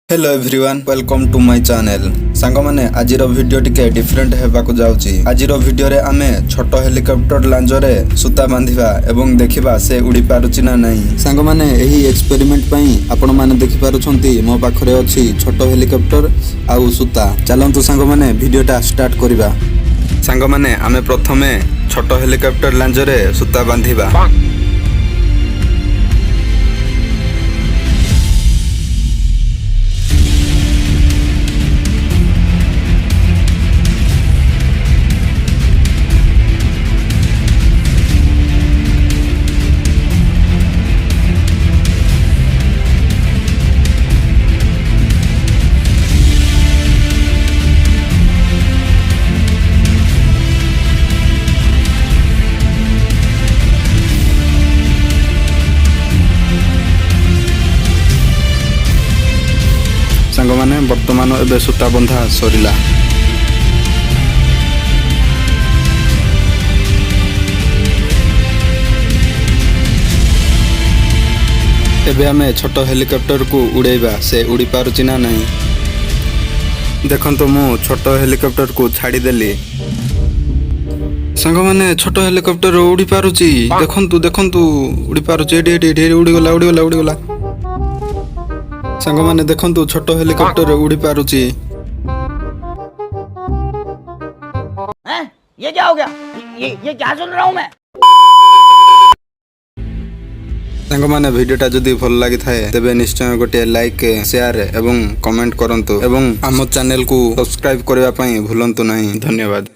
Hello everyone welcome to my channel सांग माने आजिर video टिके डिफरेंट हेबाकु जाउची। आजिर वीडियो रे आमे छोट हेलिकॉप्टर लांजरे सूता बांधिबा एवं देखिबा से उड़ी पारुची ना नहीं। सांग माने एही एक्सपेरिमेंट पई आपण माने देखि पारुछंती मो पाखरे अछि छोट हेलिकॉप्टर आउ सूता। चलंतु सांग माने वीडियोटा स्टार्ट करिबा। सांग माने आमे प्रथमे छोट हेलिकॉप्टर लांजरे सूता बांधिबा। सांग माने वर्तमान एबे सूता बंधा सरिला। एबे आमे छोट हेलिकॉप्टर को उड़ेबा से उड़ी पारुची ना नहीं। देखंतु मु छोट हेलिकॉप्टर को छाड़ी देली। सांग माने छोट हेलिकॉप्टर उड़ी पारुची। देखंतु देखंतु उड़ी पारुची। एडी उड़ी गला। सांग माने देखंतु छोट हेलिकॉप्टर उड़ी पारुची। ये क्या हो गया? ये क्या सुन रहा हूँ मैं? सांग माने वीडियोटा जदि भल लागि थाए तेबे निश्चय गोटे लाइक शेयर एवं कमेंट करंतु एवं आम चैनल को सब्सक्राइब करबा पई भूलंतु नहीं। धन्यवाद।